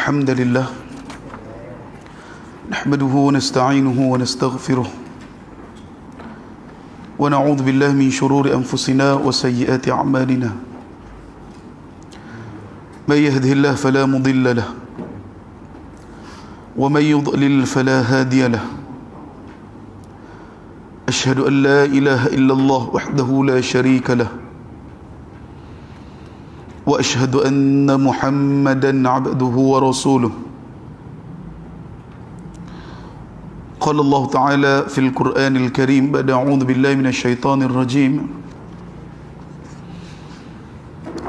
الحمد لله نحمده ونستعينه ونستغفره ونعوذ بالله من شرور أنفسنا وسيئات أعمالنا من يهده الله فلا مضل له ومن يضلل فلا هادي له أشهد أن لا إله إلا الله وحده لا شريك له وأشهد أن محمدا عبده ورسوله قال الله تعالى في القرآن الكريم بعد أعوذ بالله من الشيطان الرجيم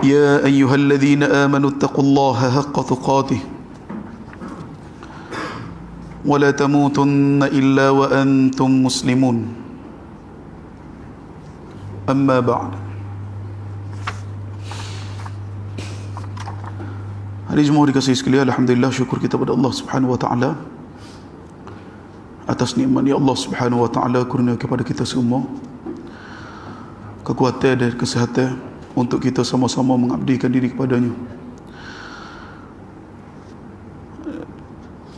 يا أيها الذين آمنوا اتقوا الله حق تقاته ولا تموتن إلا وأنتم مسلمون أما بعد. Hari Jumaat dikasihi sekalian, alhamdulillah, syukur kita pada Allah Subhanahu wa taala atas nikmat yang Allah Subhanahu wa taala kurnia kepada kita semua, kekuatan dan kesihatan untuk kita sama-sama mengabdikan diri kepadanya.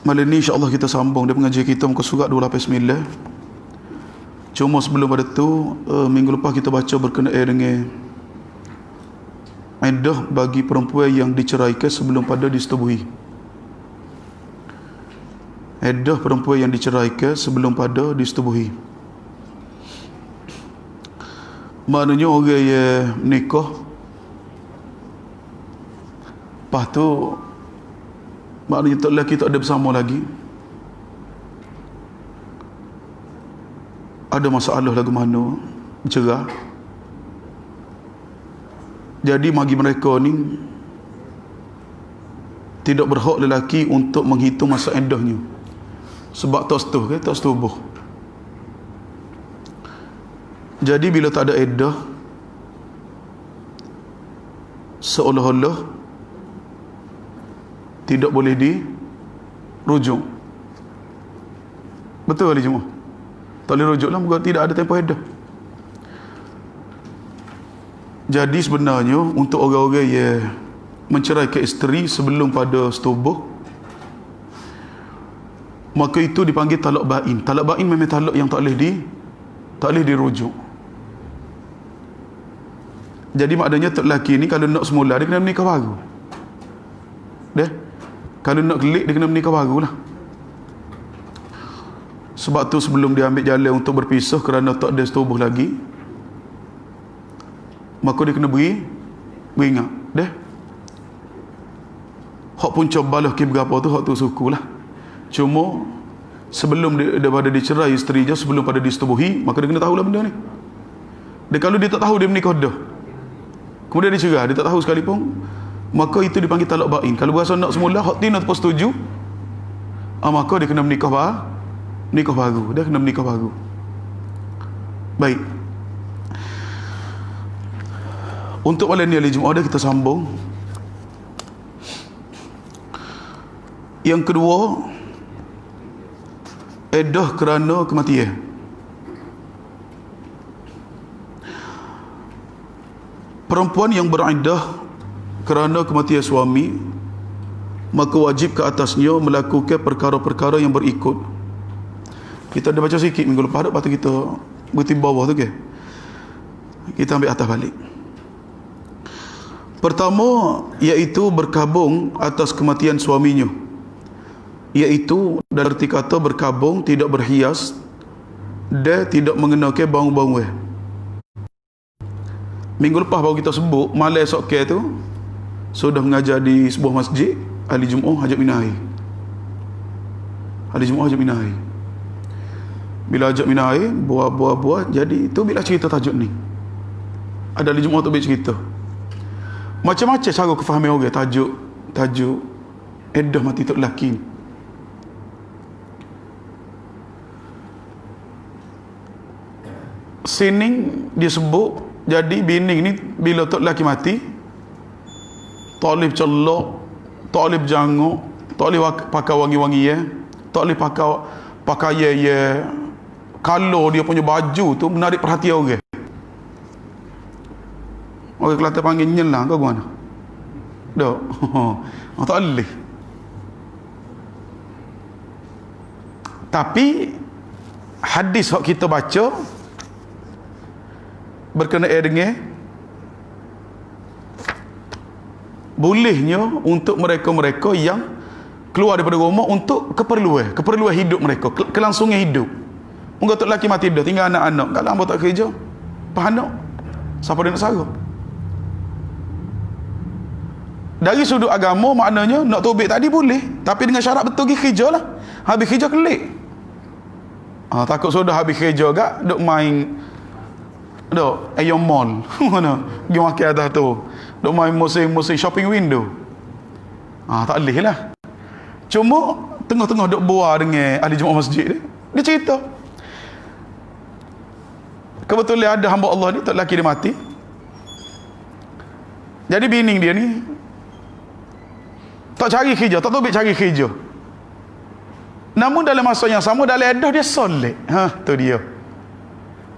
Malam ni insya-Allah kita sambung dia mengaji kita muka surat 289. Cuma sebelum pada tu, minggu lepas kita baca berkenaan dengan iddah bagi perempuan yang diceraikan sebelum pada disetubuhi. Iddah perempuan yang diceraikan sebelum pada disetubuhi. Maknanya orang yang nikah, lepas tu maknanya tak lelaki tak ada bersama lagi, ada masalah lagu mana, bercerai. Jadi bagi mereka ni tidak berhak lelaki untuk menghitung masa iddahnya, sebab tak setuh ke, tak setubuh. Jadi bila tak ada iddah, seolah-olah tidak boleh dirujuk. Betul kali cuma tak boleh rujuk lah, bukan tidak ada tempoh iddah. Jadi sebenarnya untuk orang-orang yang menceraikan isteri sebelum pada setubuh, maka itu dipanggil talak bain. Talak bain memang talak yang tak boleh dirujuk. Jadi maknanya lelaki ni kalau nak semula dia kena menikah baru. Kalau nak kelik dia kena menikah baru lah. Sebab tu sebelum dia ambil jalan untuk berpisah kerana tak ada setubuh lagi, maka dia kena beringat. Hak punca balas ke berapa tu, hak tu suku lah. Cuma sebelum daripada dicerai isteri je, sebelum pada disetubuhi, maka dia kena tahulah benda ni. Dan kalau dia tak tahu dia menikah dah, kemudian dia cerai, dia tak tahu sekalipun, maka itu dipanggil talak bain. Kalau berasa nak semula, hak tina tak setuju, maka dia kena menikah baru. Dia kena menikah baru. Baik. Untuk malam ni hari Jumaat kita sambung. Yang kedua, iddah kerana kematian. Perempuan yang beriddah kerana kematian suami, maka wajib ke atasnya melakukan perkara-perkara yang berikut. Kita dah baca sikit minggu lepas, lepas tu kita berhenti bawah tu ke. Kita ambil atas balik. Pertama, iaitu berkabung atas kematian suaminya. Iaitu dalam arti kata berkabung, tidak berhias dan tidak mengenakan bau-bau. Minggu lepas baru kita sebut, malam esok ke tu sudah mengajar di sebuah masjid ahli Jumaat hajat minahai. Ahli Jumaat hajat minahai. Bila hajat minahai, buah, jadi itu bila cerita tajuk ni. Ada ahli Jumaat tu bila cerita macam-macam cara kefahaman orang tajuk iddah mati tok lelaki ni. Sini dia sebut, jadi bini ni bila tok lelaki mati, tak boleh celok, tak boleh berjanguk, tak boleh pakai wangi-wangi ya, tak boleh pakai ya. Kalau dia punya baju tu menarik perhatian orang. Orang Kelantan panggil nyelang ke mana? Tak. Tak boleh. Tapi hadis yang kita baca berkenaan dengan bolehnya untuk mereka-mereka yang keluar daripada rumah untuk keperluan hidup mereka, kelangsungan hidup. Mungkin tok lelaki mati dah, tinggal anak-anak, kalau hamba tak kerja, pahanak siapa dia nak sara? Dari sudut agama maknanya nak tobek tadi boleh, tapi dengan syarat betul pergi kerja lah. Habis kerja kelik. Takut sudah habis kerja gak duk main duk Aeon Mall. Mana? Pergi makan atas tu. Duk main musim shopping window. Tak boleh lah. Cuma tengah-tengah duk buat dengan ahli jemaah masjid dia cerita. Kebetulan ada hamba Allah ni, tok lelaki dia mati. Jadi bini dia ni tak cari kerja, tak tahu cari kerja. Namun dalam masa yang sama dalam edah dia soleh. Tu dia.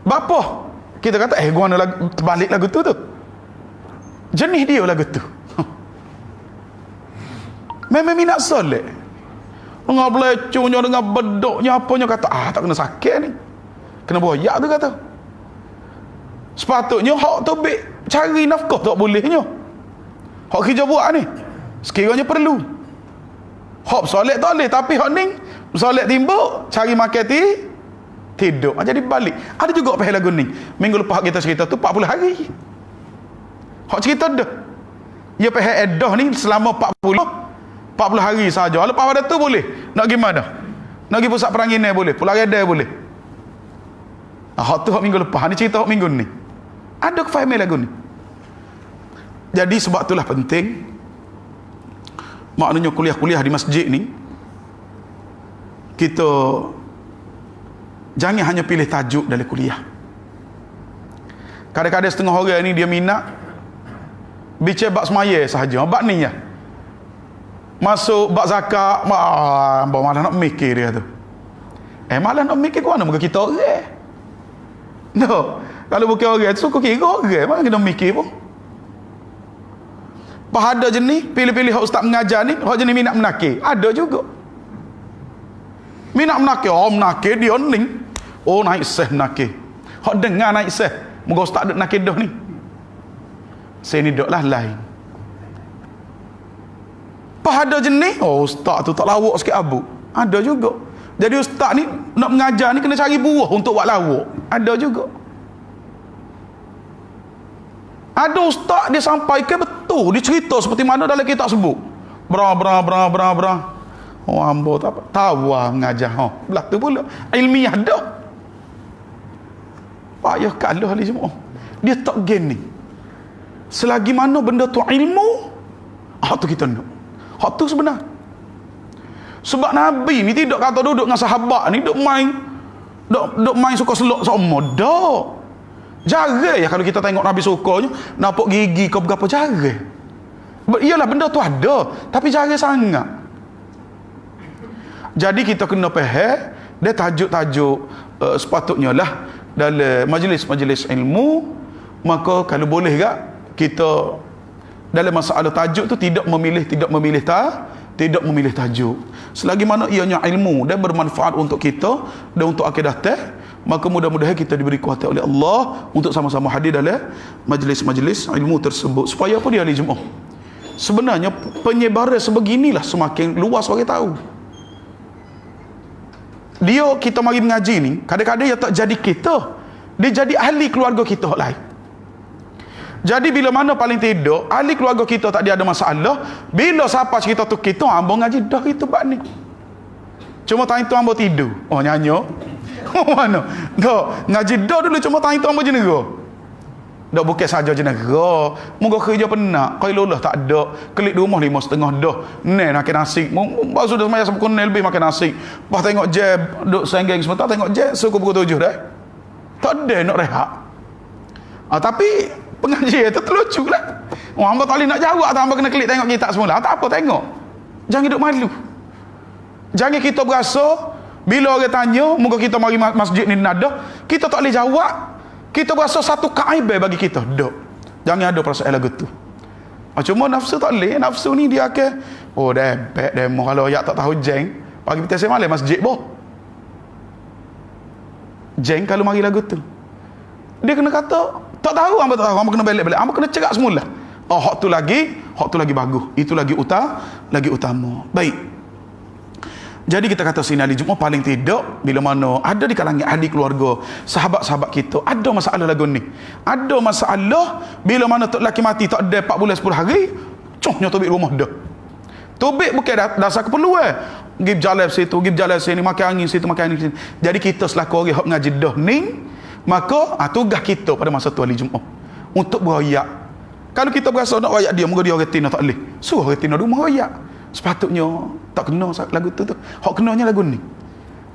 Bapa kita kata gua nak terbalik lagu tu. Jenis dia lagu tu. Memang minat soleh. Dengan belecunya, dengan bedoknya, apanya kata, tak kena sakit ni. Kena boyak tu kata. Sepatutnya hak tu cari nafkah tak bolehnya. Hak kerja buat ni sekiranya perlu. Hak solat tak boleh, tapi hak ni solat timbuk, cari makan tidur. Jadi balik. Ada juga pahal lagu ni. Minggu lepas kita cerita tu 40 hari. Hak cerita dah. Ya pahal edah ni selama 40 hari saja. Lepas pada tu boleh. Nak pergi mana? Nak pergi pusat peranginan boleh. Pulau Redai boleh. Hak tu hak minggu lepas. Ni cerita hak minggu ni. Ada kefahaman lagu ni. Jadi sebab itulah penting maknanya kuliah-kuliah di masjid ni kita jangan hanya pilih tajuk dalam kuliah. Kadang-kadang setengah orang ni dia minat bicara bab semaya sahaja, bab ni ya. Masuk bab zakat, malah nak mikir dia tu. Malah nak mikir ke mana muka kita orang. No. Kalau bukan orang tu suka kira orang, mana kena mikir pun. Ada jenis pilih-pilih hak ustaz mengajar ni, hak jenis minat menakir. Ada juga. Minat menakir, menakir dia ni. Naik seh menakir. Hak dengar naik seh. Moga ustaz duk nakir dah ni. Saya ni duk lah lain. Ada jenis, ustaz tu tak lawak sikit abu. Ada juga. Jadi ustaz ni nak mengajar ni kena cari buah untuk buat lawak. Ada juga. Ada ustaz dia sampaikan betul, dia cerita seperti mana dalam kitab sebut. Bra. Hamba tak apa. Tahu mengajar. Belah tu pula. Ilmiah dah. Payah kalah ahli jemaah. Dia tak gini. Selagi mana benda tu ilmu, hak tu kita nak. Hak tu sebenar. Sebab Nabi ni tidak kata duduk dengan sahabat ni duk main suka selok sama. Dak. Jarang ya kalau kita tengok Nabi sukanya nampak gigi kau berapa jarang. Iyalah benda tu ada, tapi jarang sangat. Jadi kita kena faham dia tajuk-tajuk sepatutnya lah dalam majlis-majlis ilmu. Maka kalau boleh gak kita dalam masalah tajuk tu tidak memilih tajuk. Selagi mana ianya ilmu dan bermanfaat untuk kita dan untuk akidah teh, maka mudah-mudahan kita diberi kuasa oleh Allah untuk sama-sama hadir dalam majlis-majlis ilmu tersebut. Supaya apa dia ahli jemaah? Sebenarnya penyebaran sebeginilah semakin luas bagi tahu. Kita mari mengaji ni, kadang-kadang dia tak jadi kita, dia jadi ahli keluarga kita lain. Jadi bila mana paling tidak ahli keluarga kita tak ada masalah, bila siapa cerita tu kita hamba ngaji dah kita bab ni. Cuma time tu hamba tidur. Nyanyi. Mana? Dak ngaji dah dulu cuma time tu hamba jenera. Dak bukan saja jenera. Moga kerja penat. Kalau lolah tak ada. Kelik di rumah 5:30 dah. Nak makan nasi. Baru sudah semaya sampai kunel lebih makan nasi. Pas tengok jam duk senggeng sebentar tengok jam suku pukul 7 dah. Tak ada nak rehat. Tapi pengajian itu terlucu lah. Hamba tak boleh nak jawab, hamba kena klik tengok kitab semula. Tak apa, tengok. Jangan hidup malu. Jangan kita berasa bila orang tanya, muka kita mari masjid ni nada, kita tak boleh jawab. Kita berasa satu keaiban bagi kita. Dok. Jangan ada perasaan lagu tu. Cuma nafsu tak boleh. Nafsu ni dia akan debek demo kalau ayat tak tahu jeng. Pagi kita malam masjid boh. Jeng kalau mari lagu tu. Dia kena kata, tak tahu hamba tak tahu, hamba kena balik-balik. Hamba kena cakap semula. Oh, hak tu lagi bagus. Itu lagi utama. Baik. Jadi kita kata sini ahli Jumaat paling tidak bila mana ada di kalangan ahli keluarga, sahabat-sahabat kita ada masalah lagu ni. Ada masalah bila mana tok lelaki mati tak ada 4 bulan 10 hari, contohnya tobik rumah dah. Tobik bukan dasar keperluan. Pergi jalan situ, pergi jalan sini, makan angin situ, makan angin sini. Jadi kita selaku orang hak ngaji dah ni, maka tugas kita pada masa tu ahli Jumaat untuk beroyak. Kalau kita berasa nak royak dia, moga dia orang tina tak boleh. Suruh orang tina rumah royak. Sepatutnya tak kena lagu tu. Hak kenanya lagu ni.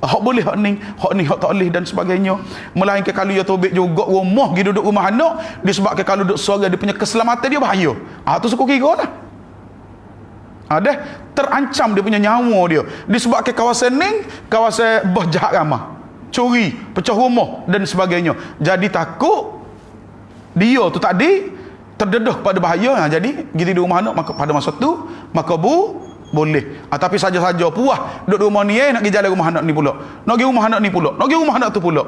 Hak boleh hak ni hak tak boleh dan sebagainya. Melainkan kalau dia tobik juga rumah, pergi duduk rumah anak, disebabkan kalau duduk suara dia punya keselamatan dia bahaya. Tu suku kira lah. Ada terancam dia punya nyawa dia. Disebabkan kawasan ni kawasan berjahat ramah. Curi, pecah rumah dan sebagainya. Jadi takut dia tu tadi terdedah pada bahaya. Jadi gitu di rumah anak, maka pada masa tu maka boleh. Tapi saja-saja puas duduk rumah ni nak pergi jalan rumah anak ni pula. Nak pergi rumah anak ni pula. Nak pergi rumah anak tu pula.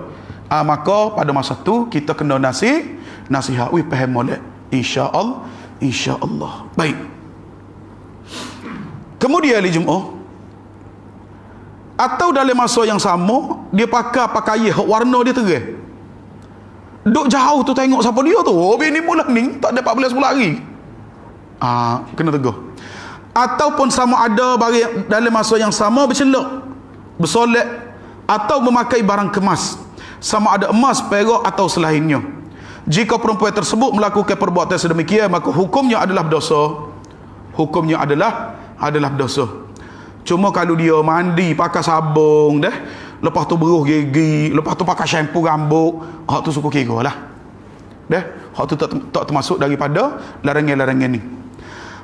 Maka pada masa tu kita kena nasihat. Faham molek. Insya-Allah. Baik. Kemudian hari Jumaat atau dalam masa yang sama dia pakai pakaian warna dia terang. Duk jauh tu tengok siapa dia tu. Bini mula ni tak ada 14 hari. Kena tegur. Ataupun sama ada bagi dalam masa yang sama bercelak, bersolek atau memakai barang kemas, sama ada emas, perak atau selainnya. Jika perempuan tersebut melakukan perbuatan sedemikian, maka hukumnya adalah dosa. Hukumnya adalah dosa. Cuma kalau dia mandi pakai sabun dah, lepas tu beruh gigi, lepas tu pakai shampoo rambut, hak tu suku kira lah. Hak tu tak termasuk daripada larangan-larangan ni.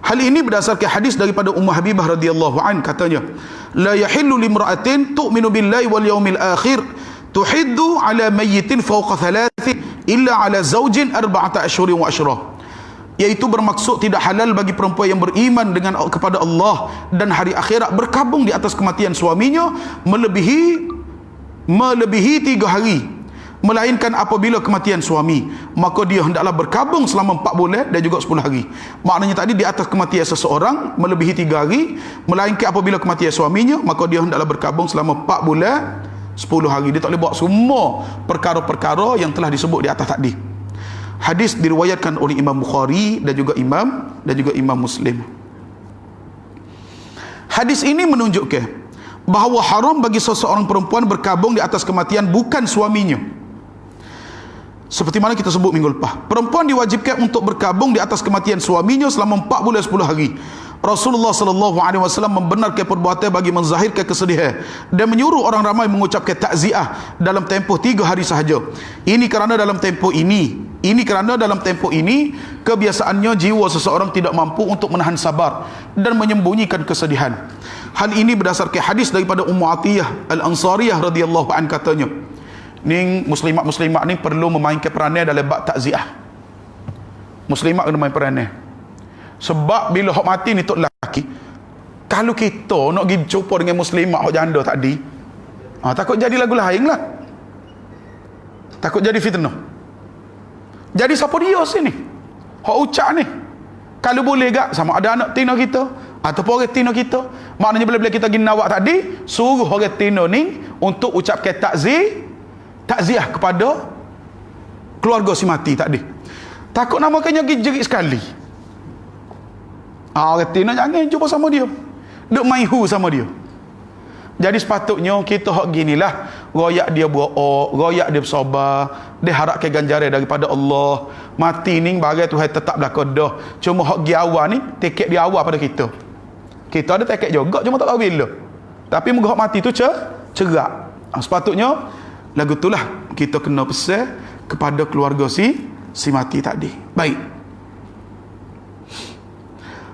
Hal ini berdasarkan hadis daripada Ummu Habibah radhiyallahu an, katanya, la yahillu limra'atin tu'minu billahi wal yawmil akhir tuhiddu ala mayyitin fawqa 3 illa ala zawjin 4 ashhurin wa ashrah. Iaitu bermaksud tidak halal bagi perempuan yang beriman kepada Allah dan hari akhirat berkabung di atas kematian suaminya melebihi 3 hari, melainkan apabila kematian suami, maka dia hendaklah berkabung selama 4 bulan dan juga 10 hari. Maknanya tadi di atas kematian seseorang melebihi 3 hari, melainkan apabila kematian suaminya, maka dia hendaklah berkabung selama 4 bulan 10 hari. Dia tak boleh buat semua perkara-perkara yang telah disebut di atas tadi. Hadis diriwayatkan oleh Imam Bukhari dan juga Imam Muslim. Hadis ini menunjukkan bahawa haram bagi seseorang perempuan berkabung di atas kematian bukan suaminya. Seperti mana kita sebut minggu lepas, perempuan diwajibkan untuk berkabung di atas kematian suaminya selama 4 bulan 10 hari. Rasulullah sallallahu alaihi wasallam membenarkan perbuatan bagi menzahirkan kesedihan dan menyuruh orang ramai mengucapkan takziah dalam tempoh 3 hari sahaja. Ini kerana dalam tempoh ini kebiasaannya jiwa seseorang tidak mampu untuk menahan sabar dan menyembunyikan kesedihan. Hal ini berdasarkan hadis daripada Ummu Atiyah Al-Ansariyah radhiyallahu an, katanya, ni muslimat ni perlu memainkan peranan dalam bab takziah. Muslimat kena main peranan. Sebab bila hak mati ni tok lelaki, kalau kita nak pergi jumpa dengan muslimat hak janda tadi, takut jadi lagu lain lah. Takut jadi fitnah. Jadi siapa dia sini? Hak ucap ni. Kalau boleh gak sama ada anak tina kita ataupun orang tina kita, maknanya bila kita pergi nawak tadi, suruh orang tina ni untuk ucapkan takziah kepada keluarga si mati tadi. Takut namakannya pergi jerit sekali. Orang tina jangan jumpa sama dia, duk main sama dia. Jadi sepatutnya kita hak ginilah, royak dia berdoa, royak dia bersabar, dia harapkan ganjaran daripada Allah. Mati ni bagai Tuhan tetap belaka dah. Cuma hak gi awal ni tiket dia awal pada kita. Kita ada tiket juga, cuma tak tahu bila. Tapi moga hak mati tu cerak. Sepatutnya lagu itulah kita kena pesan kepada keluarga si mati tadi. Baik.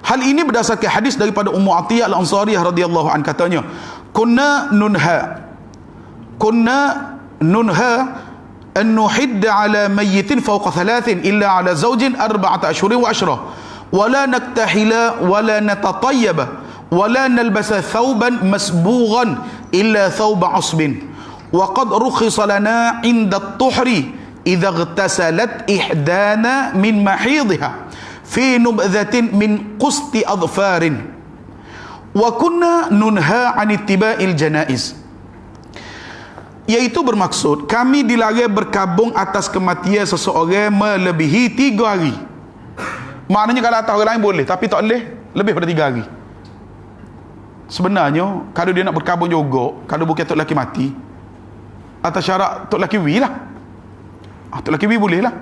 Hal ini berdasarkan hadis daripada Ummu Atiyah Al-Ansariyah radhiyallahu an, katanya, kunna nunha an nuhidda ala mayyitin fawqa 3 illa ala zawjin 4 ashhurin wa ashrah wa la naktahila wa la natatayyaba wa la nalbasa thawban masbughan illa thawba asbin wa qad rukhisa lana 'inda at-tuhri idza ightasalat ihdana min mahidha fi nubdhatin min qusti adfarin wa kunna nunha 'an ittiba'il janaiz. Iaitu bermaksud kami dilarang berkabung atas kematian seseorang melebihi 3 hari. Maknanya kalau atas orang lain boleh, tapi tak boleh lebih pada 3 hari. Sebenarnya kalau dia nak berkabung juga, kalau bukan tok laki mati, atas syarat tok laki wi lah. Tok laki wi boleh lah.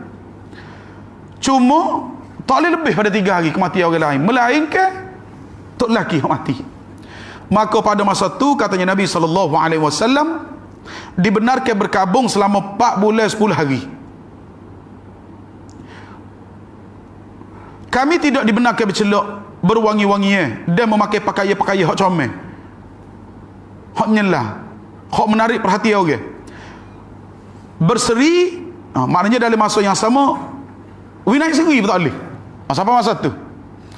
Cuma tak boleh lebih pada 3 hari kematian orang lain, melainkan tok laki yang mati. Maka pada masa tu katanya Nabi SAW dibenarkan berkabung selama 4 bulan 10 hari. Kami tidak dibenarkan bercelok, berwangi-wangi dan memakai pakaian-pakaian hak comel, hak menyelah, hak menarik perhatian orang. Berseri, maknanya dalam masa yang sama naik seri pun tak boleh. Siapa masa tu?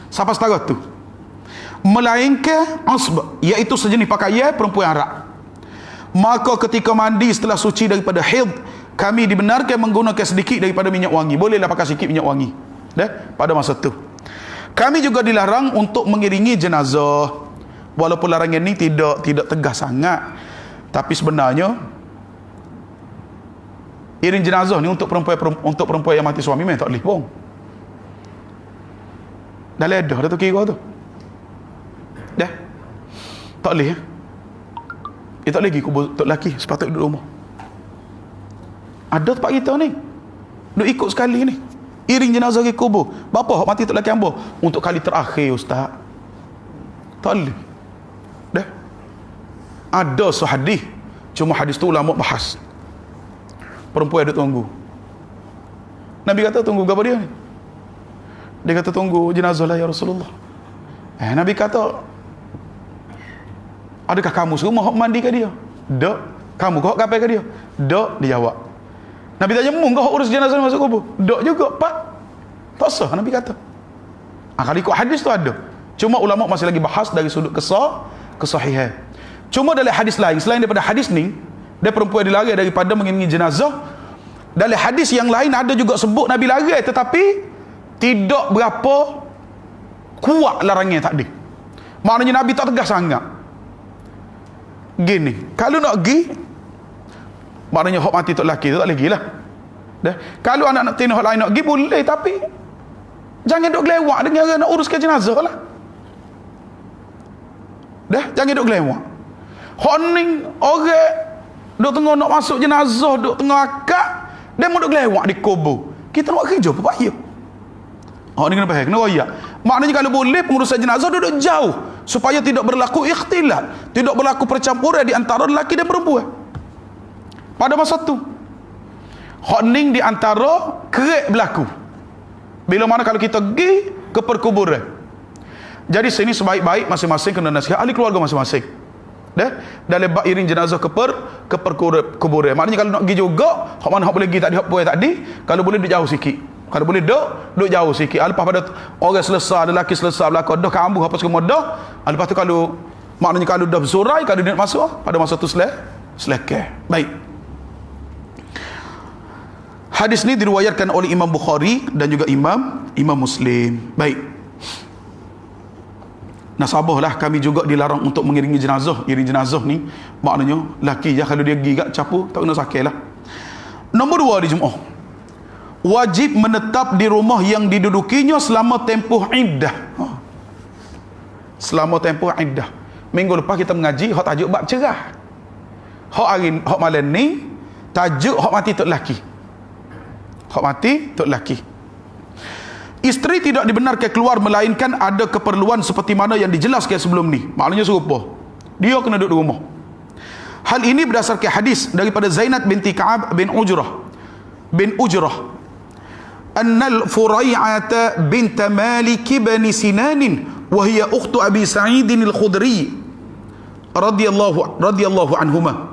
Siapa setara tu? Melainkan asb, iaitu sejenis pakaian perempuan Arab. Maka ketika mandi setelah suci daripada haid, kami dibenarkan menggunakan sedikit daripada minyak wangi. Bolehlah pakai sedikit minyak wangi. Pada masa tu kami juga dilarang untuk mengiringi jenazah. Walaupun larangan ni tidak tegas sangat, tapi sebenarnya iring jenazah ni untuk perempuan yang mati suami memang tak boleh pun. Dah ledah dah tu kira tu. Tak boleh tak lagi kubur tok laki sepatutnya duduk rumah. Ada tempat kita ni duk ikut sekali ni, iring jenazah ke kubur. Bapa hak mati tok laki hamba untuk kali terakhir ustaz. Tak boleh. Ada sahadis, cuma hadis tu ulama bahas. Perempuan duk tunggu. Nabi kata tunggu apa dia ni? Dia kata tunggu jenazah lah ya Rasulullah. Nabi kata, adakah kamu semua hok mandi ke dia? Dok. Kamu kau hok kapai ke dia? Dok. Dia jawab. Nabi tanya, mung kau hok urus jenazah masuk kubur? Dok juga, Pak. Tak sah, Nabi kata. Kalau ikut hadis tu ada. Cuma ulama masih lagi bahas dari sudut kesahihan. Cuma dalam hadis lain, selain daripada hadis ni, dia perempuan dilarang daripada mengiringi jenazah. Dalam hadis yang lain ada juga sebut Nabi larang, tetapi tidak berapa kuat larangan, tak ada. Maknanya Nabi tak tegas sangat. Gini, kalau nak pergi, maknanya hak mati tok laki tu tak boleh pergilah. Kalau anak tino hak lain nak pergi boleh, tapi jangan duk gelewak dengan orang nak uruskan jenazah lah. Jangan duk gelewak. Hak ni orang duk tengah nak masuk jenazah, duk tengah akad, dia mau duk gelewak di kubur. Kita nak kerja apa payah. Ni kena faham, kena royak. Maknanya kalau boleh pengurusan jenazah duduk jauh supaya tidak berlaku ikhtilat, tidak berlaku percampuran di antara lelaki dan perempuan. Pada masa tu hak ning di antara kerek berlaku. Bila mana kalau kita pergi ke perkuburan. Jadi sini sebaik-baik masing-masing kena nasihat ahli keluarga masing-masing. Dalam bab iring jenazah ke perkuburan. Maknanya kalau nak pergi juga, hak mana hak boleh pergi tadi, hak boleh tadi, kalau boleh duduk jauh sikit. Kalau boleh duduk jauh sikit. Lepas pada orang selesai, lelaki selesai belakang dah kambuh apa semua dah. Lepas tu kalau maknanya kalau dah bersurai, kalau dia nak masuk, pada masa tu selesai. Baik. Hadis ni diriwayatkan oleh Imam Bukhari dan juga Imam Muslim. Baik. Nasabahlah kami juga dilarang untuk mengiringi jenazah. Iring jenazah ni maknanya laki je, kalau dia pergi kat capu tak kena sakit lah. Nombor 2 di Jumaat, wajib menetap di rumah yang didudukinya selama tempoh iddah. Selama tempoh iddah. Minggu lepas kita mengaji hak tajuk bab cerah. Hak malam ni tajuk hak mati tok laki. Hak mati tok laki. Isteri tidak dibenarkan keluar melainkan ada keperluan seperti mana yang dijelaskan sebelum ni. Maknanya serupa. Dia kena duduk di rumah. Hal ini berdasarkan hadis daripada Zainab binti Ka'ab bin Ujrah. Annal Furai'ata bint Malik bin Sinan wa hiya ukhtu Abi Sa'id al-Khudri radhiyallahu anhuma.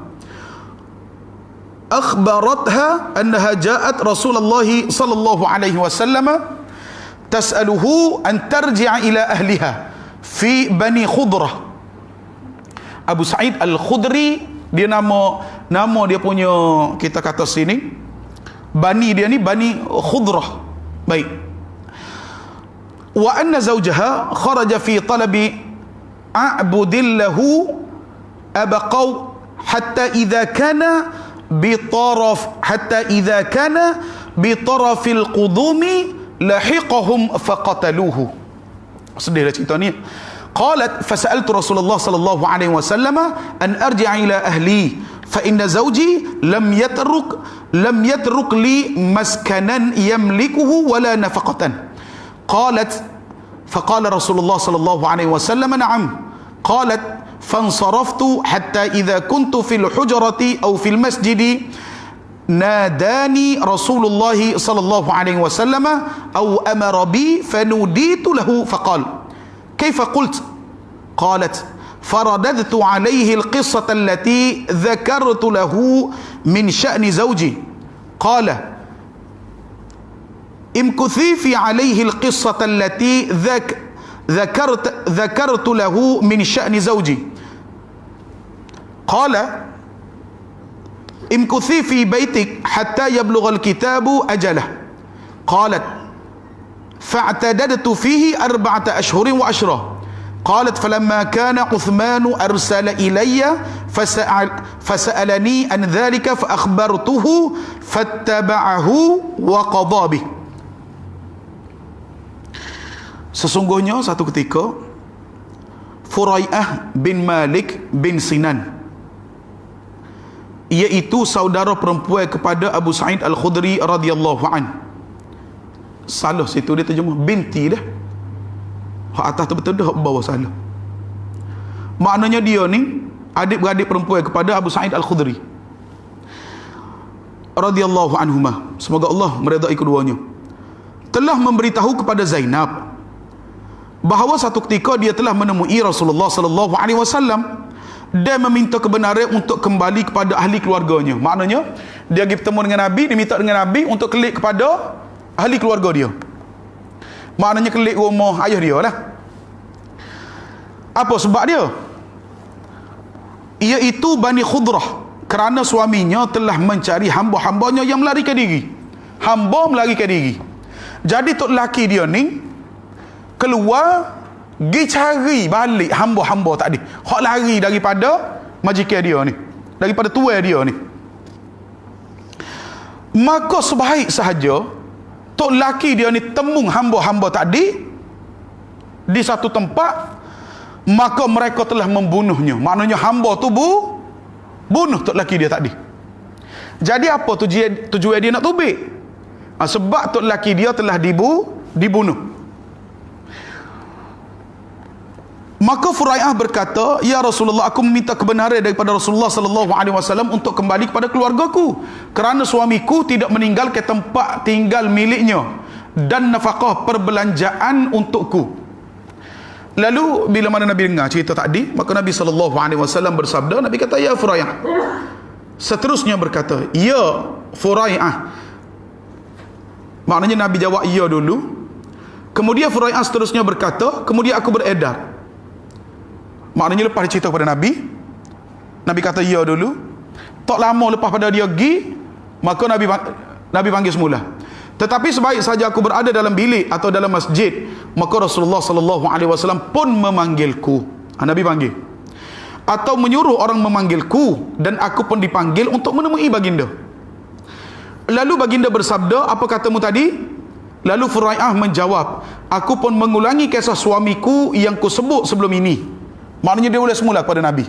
Akhbaratha annaha ja'at Rasulullah sallallahu alaihi wasallam tas'aluhu an tarji'a ila ahliha fi Bani Khudrah. Abu Sa'id al-Khudri dia nama Nama dia punya, kita kata sini, Bani dia ni Bani Khudrah. Baik. Wa anna zawjaha kharaja fi talabi a'budillahu abaqaw hatta idza kana bitarafil qudumi lahiqahum faqataluhu. Sedih dah cerita ni. Qalat fasa'altu Rasulullah sallallahu alaihi wasallam an arji'a ila ahli fa inna zawji lam yatruk li maskanan yamlikuhu wala nafaqatan. Qalat faqala Rasulullah sallallahu alaihi wasallam na'am. Qalat fansaraftu hatta idza kuntu fil hujrati aw fil masjidi ناداني رسول الله صلى الله عليه وسلم أو أمر بي فنوديت له فقال كيف قلت؟ قالت فرددت عليه القصة التي ذكرت له من شأن زوجي قال امكثي في عليه القصة التي ذكرت له من شأن زوجي قال امكثي في بيتك حتى يبلغ الكتاب أجله قالت فاعتددت فيه 4 أشهر وعشرة قالت فلما كان عثمان أرسل إلي فسألني عن ذلك فأخبرته فاتبعه وقضى به. Sesungguhnya satu ketika Furai'ah bin Malik bin Sinan, iaitu saudara perempuan kepada Abu Sa'id Al-Khudri radhiyallahu an. Salah situ dia terjemah binti dah. Hak atas tu betul dah, hak bawah salah. Maknanya dia ni adik-beradik perempuan kepada Abu Sa'id Al-Khudri radhiyallahu anhuma, semoga Allah meridai keduanya, telah memberitahu kepada Zainab bahawa satu ketika dia telah menemui Rasulullah sallallahu alaihi wasallam dan meminta kebenaran untuk kembali kepada ahli keluarganya. Maknanya dia pergi bertemu dengan Nabi, dia minta dengan Nabi untuk kelik kepada ahli keluarga dia. Maknanya kelik rumah ayah dia lah. Apa sebab dia? Iaitu Bani Khudrah, kerana suaminya telah mencari hamba-hambanya yang melarikan diri. Hamba melarikan diri. Jadi tok lelaki dia ni keluar pergi cari balik hamba-hamba tadi, hak lari daripada majikan dia ni, daripada tuan dia ni. Maka sebaik sahaja tok laki dia ni temung hamba-hamba tadi di satu tempat, maka mereka telah membunuhnya. Maknanya hamba tu bunuh tok laki dia tadi. Jadi apa tujuan dia nak tubik? Sebab tok laki dia telah dibunuh. Maka Furai'ah berkata, ya Rasulullah, aku meminta kebenaran daripada Rasulullah sallallahu alaihi wasallam untuk kembali kepada keluargaku, kerana suamiku tidak meninggalkan tempat tinggal miliknya dan nafkah perbelanjaan untukku. Lalu bila mana Nabi dengar cerita tadi, maka Nabi sallallahu alaihi wasallam bersabda, Nabi kata, ya Furai'ah. Seterusnya berkata, ya Furai'ah. Maknanya Nabi jawab ya dulu. Kemudian Furai'ah seterusnya berkata, kemudian aku beredar. Maknanya lepas dia cerita kepada Nabi, Nabi kata ya dulu. Tak lama lepas pada dia pergi, maka Nabi panggil semula. Tetapi sebaik saja aku berada dalam bilik atau dalam masjid, maka Rasulullah sallallahu alaihi wasallam pun memanggilku. Nabi panggil. Atau menyuruh orang memanggilku, dan aku pun dipanggil untuk menemui baginda. Lalu baginda bersabda, apa katamu tadi? Lalu Furai'ah menjawab, aku pun mengulangi kisah suamiku yang kusebut sebelum ini. Maknanya dia ulas semula kepada Nabi.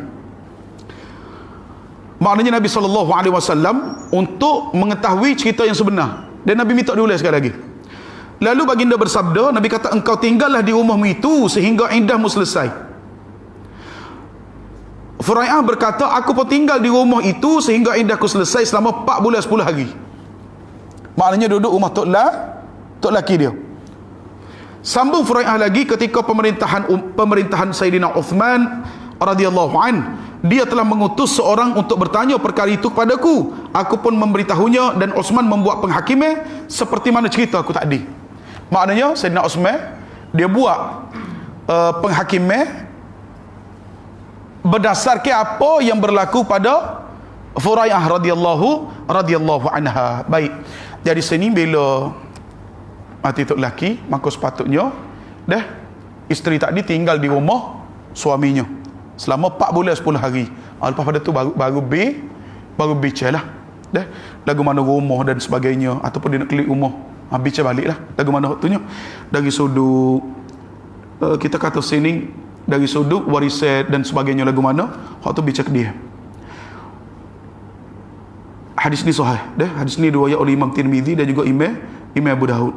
Maknanya Nabi SAW untuk mengetahui cerita yang sebenar, dan Nabi minta diulas sekali lagi. Lalu baginda bersabda, Nabi kata, engkau tinggallah di rumahmu itu sehingga iddahmu selesai. Furai'ah berkata, aku pun tinggal di rumah itu sehingga iddahku selesai selama 4 bulan 10 hari. Maknanya duduk rumah tok laki dia. Sambung Furai'ah lagi, ketika pemerintahan Sayyidina Uthman radhiyallahu an, dia telah mengutus seorang untuk bertanya perkara itu kepadaku. Aku pun memberitahunya, dan Uthman membuat penghakiman seperti mana cerita aku tadi. Maknanya Sayyidina Uthman dia buat penghakiman berdasarkan apa yang berlaku pada Furaiyah radhiyallahu anha. Baik. Jadi sini bila mati tok lelaki, maka sepatutnya dah isteri tadi tinggal di rumah suaminya selama 4 bulan 10 hari. Lepas pada tu baru bicara lah. Dah lagu mana rumah dan sebagainya, ataupun dia nak klik rumah, bicara balik lah lagu mana waktunya. Dari sudut kita kata sini, dari sudut warisan dan sebagainya, lagu mana waktu bicara ke dia. Hadis ni sahih dah. Hadis ni riwayat oleh Imam Tirmizi dan juga Imam Abu Daud.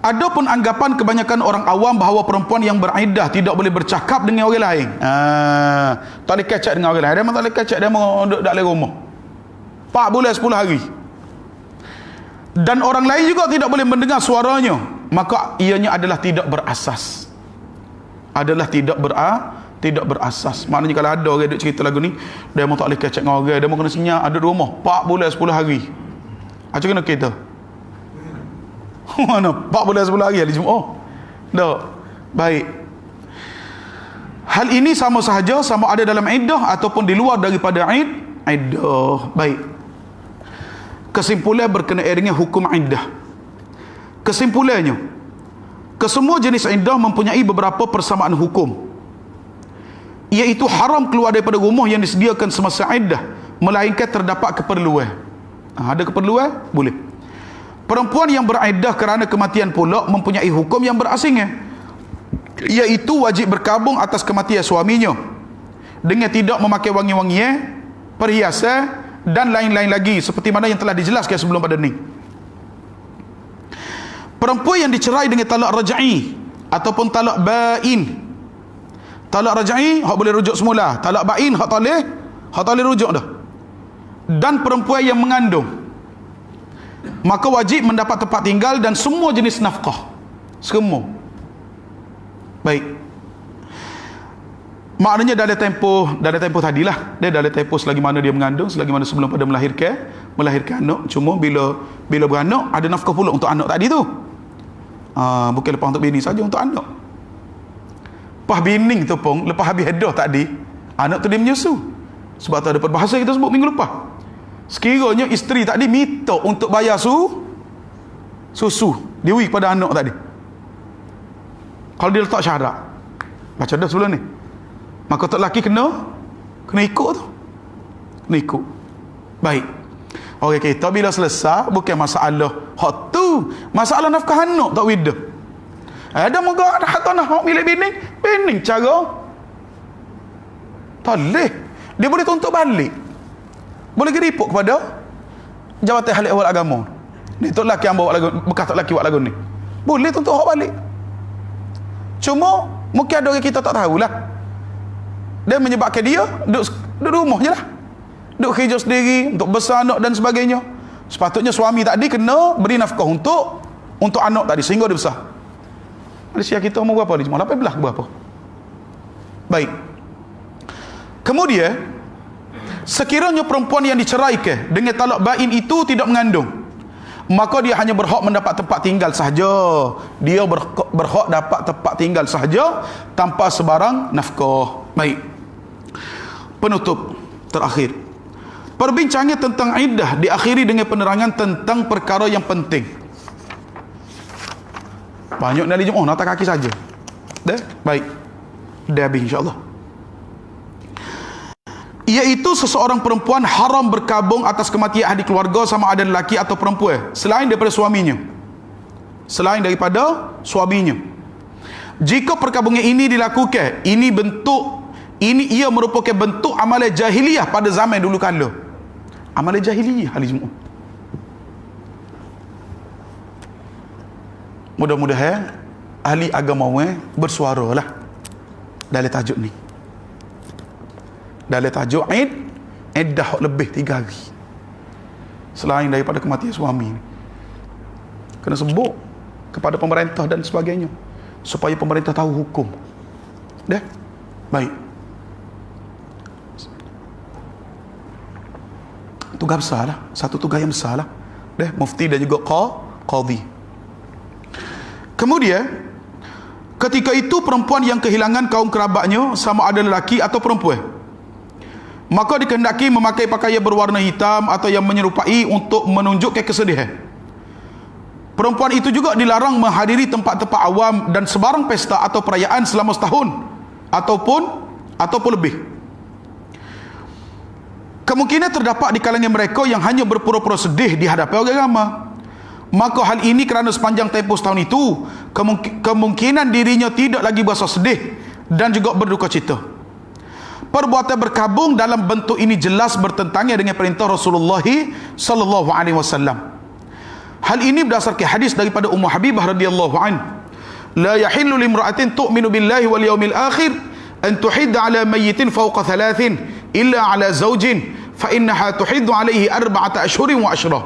Adapun anggapan kebanyakan orang awam bahawa perempuan yang beriddah tidak boleh bercakap dengan orang lain. Tak boleh kecak dengan orang lain. Dia memang tak boleh kecak, dia mau duduk dalam rumah 4 bulan 10 hari. Dan orang lain juga tidak boleh mendengar suaranya, maka ianya adalah tidak berasas. Tidak berasas. Maknanya kalau ada orang duk cerita lagu ni, dia mau tak boleh kecak dengan orang, dia mau kena senyap ada di rumah 4 bulan 10 hari. Macam mana kita? Mana 4 bulan 10 hari hari Jumaat? Tak. Baik. Hal ini sama sahaja, sama ada dalam iddah ataupun di luar daripada iddah. Baik. Kesimpulan berkenaan dengan hukum iddah. Kesimpulannya, kesemua jenis iddah mempunyai beberapa persamaan hukum, iaitu haram keluar daripada rumah yang disediakan semasa iddah, melainkan terdapat keperluan. Ada keperluan, boleh. Perempuan yang beriddah kerana kematian pula mempunyai hukum yang berasingan, iaitu wajib berkabung atas kematian suaminya dengan tidak memakai wangi-wangian, perhiasan dan lain-lain lagi, seperti mana yang telah dijelaskan sebelum pada ni. Perempuan yang dicerai dengan talak raj'i ataupun talak ba'in. Talak raj'i hak boleh rujuk semula, talak ba'in hak tak boleh rujuk dah. Dan perempuan yang mengandung, maka wajib mendapat tempat tinggal dan semua jenis nafkah. Semua. Baik. Maknanya dalam tempoh tadilah, dia dalam tempoh selagi mana dia mengandung, selagi mana sebelum pada melahirkan anak. Cuma bila beranak, ada nafkah pula untuk anak tadi tu. Bukan lepas untuk bini saja, untuk anak. Lepas bini tu pun, lepas habis hadah tadi, anak tu dia menyusu. Sebab tu ada perbahasan kita sebut minggu lepas. Sekiranya isteri tadi minta untuk bayar susu diwi kepada anak tadi, kalau dia letak syarat, baca dah sebelum ni, maka tak lelaki kena ikut tu. Kena ikut. Baik. Orang kita bila selesai, bukan masalah hak tu, masalah nafkah anak tak wida. Ada moga ada hak tanah hak milik bini cara tak boleh. Dia boleh tuntut balik, boleh geripuk kepada jawatan hal ehwal agama. Ni tok lelaki yang bawa lagu, bekas tok lelaki buat lagu ni, boleh tuntut hak balik. Cuma mungkin ada orang kita tak tahulah, dia menyebabkan dia duduk rumah je lah, duduk kerja sendiri untuk besar anak dan sebagainya. Sepatutnya suami tadi kena beri nafkah untuk anak tadi sehingga dia besar. Malaysia kita umur berapa ni? Cuma 18 berapa? Baik. Kemudian, sekiranya perempuan yang diceraikan dengan talak bain itu tidak mengandung, maka dia hanya berhak mendapat tempat tinggal sahaja. Dia berhak dapat tempat tinggal sahaja tanpa sebarang nafkah. Baik. Penutup terakhir. Perbincangan tentang iddah diakhiri dengan penerangan tentang perkara yang penting. Banyak dari Jumaat nak kaki saja. Dah? Baik. Dah habis insya-Allah. Iaitu seseorang perempuan haram berkabung atas kematian ahli keluarga, sama ada lelaki atau perempuan, selain daripada suaminya. Jika perkabungan ini dilakukan, ia merupakan bentuk amalan jahiliyah pada zaman dulu kala. Amalan jahiliyah hari Jumaat. Mudah-mudahan ahli agama bersuaralah dalam tajuk ni. Dalam tajuk iddah lebih 3 hari selain daripada kematian suami. Kena sebut kepada pemerintah dan sebagainya supaya pemerintah tahu hukum. Dah? Baik. Tugas besar lah, satu tugas yang besar lah. Dah, mufti dan juga qadhi. Kemudian ketika itu perempuan yang kehilangan kaum kerabatnya, sama ada lelaki atau perempuan, maka dikehendaki memakai pakaian berwarna hitam atau yang menyerupai untuk menunjukkan kesedihan. Perempuan itu juga dilarang menghadiri tempat-tempat awam dan sebarang pesta atau perayaan selama setahun ataupun lebih. Kemungkinan terdapat di kalangan mereka yang hanya berpura-pura sedih di hadapan orang ramai. Maka hal ini kerana sepanjang tempoh setahun itu kemungkinan dirinya tidak lagi berasa sedih dan juga berduka cita. Perbuatan berkabung dalam bentuk ini jelas bertentangan dengan perintah Rasulullah sallallahu alaihi wasallam. Hal ini berdasarkan hadis daripada Ummu Habibah radhiyallahu an. La yahillu limra'atin tu'minu billahi wal yawmil akhir an tuhidda ala mayyitin fawqa thalathin illa ala zawjin fa innaha tuhiddu alaihi arba'ata ashhurin wa ashra.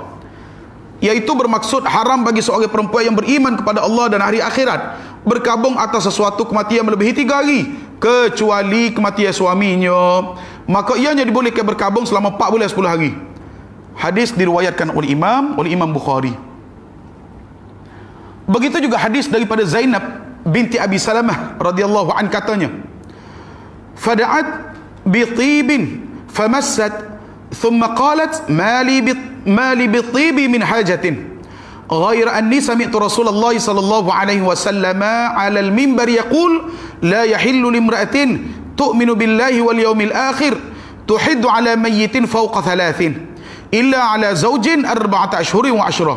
Iaitu bermaksud haram bagi seorang perempuan yang beriman kepada Allah dan hari akhirat berkabung atas sesuatu kematian melebihi 3 hari kecuali kematian suaminya, maka ianya dibolehkan berkabung selama 4 bulan 10 hari. Hadis diriwayatkan oleh Imam Bukhari. Begitu juga hadis daripada Zainab binti Abi Salamah radhiyallahu an katanya, fada'at bi tibin famassat thumma qalat mali bi tibi min hajatin غير أني سمعت رسول الله صلى الله عليه وسلم على المنبر يقول لا يحل لامرأة تؤمن بالله واليوم الآخر تحد على ميت فوق 3 إلا على زوج 4 أشهر وعشرة.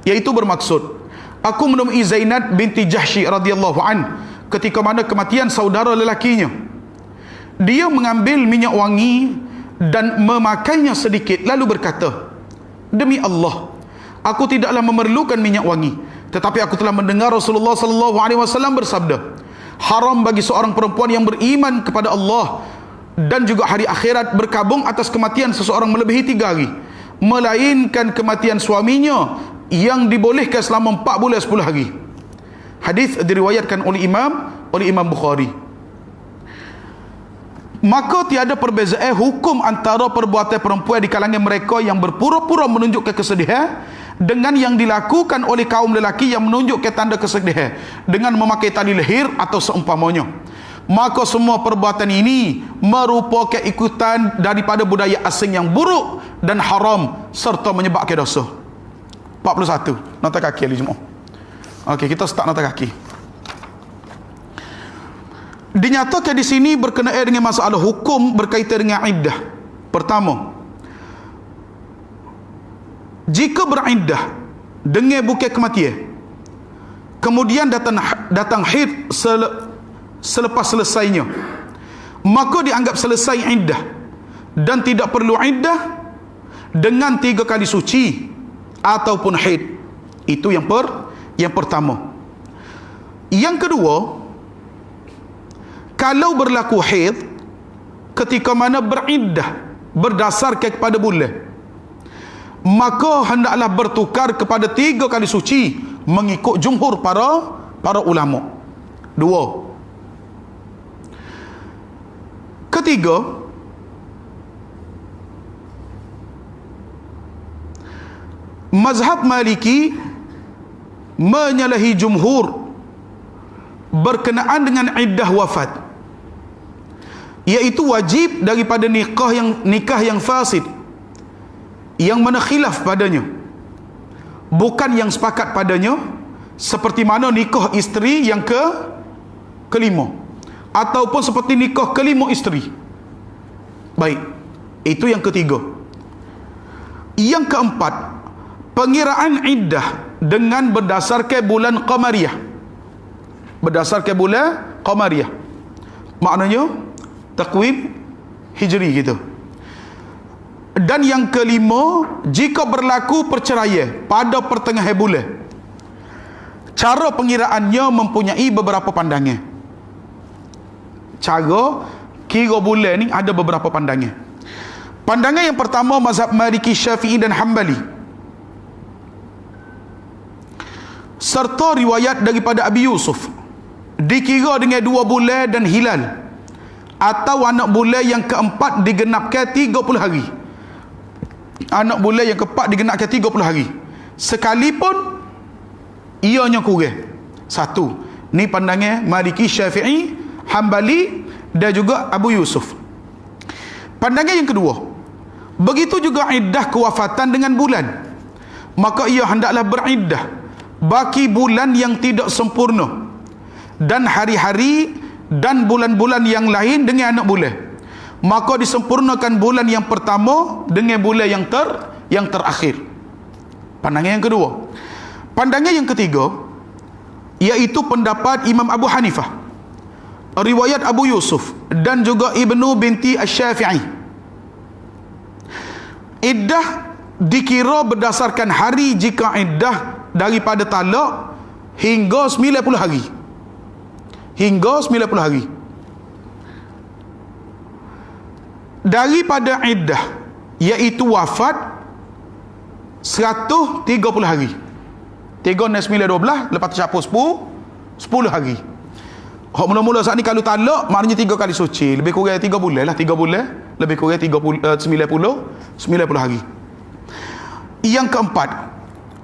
Yaitu bermaksud, aku menemui Zainab binti Jahsy radhiyallahu an ketika mana kematian saudara lelakinya. Dia mengambil minyak wangi dan memakainya sedikit lalu berkata, demi Allah, aku tidaklah memerlukan minyak wangi, tetapi aku telah mendengar Rasulullah sallallahu alaihi wasallam bersabda, haram bagi seorang perempuan yang beriman kepada Allah dan juga hari akhirat berkabung atas kematian seseorang melebihi 3 hari, melainkan kematian suaminya yang dibolehkan selama 4 bulan 10 hari. Hadis diriwayatkan oleh Imam Bukhari. Maka tiada perbezaan hukum antara perbuatan perempuan di kalangan mereka yang berpura-pura menunjukkan kesedihan dengan yang dilakukan oleh kaum lelaki yang menunjukkan tanda kesedihan dengan memakai tali leher atau seumpamanya. Maka semua perbuatan ini merupakan ikutan daripada budaya asing yang buruk dan haram serta menyebabkan dosa. 41 nota kaki ahli Jumaat. Okey, kita start nota kaki. Dinyatakan di sini berkenaan dengan masalah hukum berkaitan dengan iddah. Pertama, jika beriddah dengan bukan kematian, kemudian datang haid selepas selesainya, maka dianggap selesai iddah dan tidak perlu iddah dengan 3 kali suci ataupun haid. Itu yang pertama. Yang kedua, kalau berlaku haid ketika mana beriddah berdasarkan kepada bulan, maka hendaklah bertukar kepada 3 kali suci mengikut jumhur para ulama. 2. Ketiga, mazhab Maliki menyalahi jumhur berkenaan dengan iddah wafat, iaitu wajib daripada nikah yang fasid, yang mana khilaf padanya, bukan yang sepakat padanya, seperti mana nikah isteri yang kelima ataupun seperti nikah kelima isteri. Baik, itu yang ketiga. Yang keempat, pengiraan iddah dengan berdasarkan bulan qamariyah. Berdasarkan bulan qamariyah, maknanya takwim hijri gitu. Dan yang kelima, jika berlaku perceraian pada pertengahan bulan, cara pengiraannya mempunyai beberapa pandangan. Cara kira bulan ni ada beberapa pandangan. Pandangan yang pertama, mazhab Maliki, Syafi'i dan Hambali, serta riwayat daripada Abi Yusuf, dikira dengan 2 bulan dan hilal, atau anak bulan yang keempat digenapkan 30 hari. Anak bulan yang keempat digenapkan 30 hari sekalipun ianya kurang. 1. Ni pandangan Maliki, Syafi'i, Hambali dan juga Abu Yusuf. Pandangan yang kedua, begitu juga iddah kewafatan dengan bulan, maka ia hendaklah beriddah bagi bulan yang tidak sempurna dan hari-hari dan bulan-bulan yang lain dengan anak bulan. Maka disempurnakan bulan yang pertama dengan bulan yang terakhir. Pandangan yang kedua. Pandangan yang ketiga, iaitu pendapat Imam Abu Hanifah, riwayat Abu Yusuf dan juga Ibnu binti Asy-Syafi'i. Iddah dikira berdasarkan hari jika iddah daripada talak hingga 90 hari. Hingga 90 hari. Daripada iddah, iaitu wafat, 130 hari. 3 dan 9, 12, lepas tu capur 10 hari. Hak mula-mula saat ni kalau talak, maknanya 3 kali suci. Lebih kurang 3 bulan lah. 3 bulan, lebih kurang 90 hari. Yang keempat,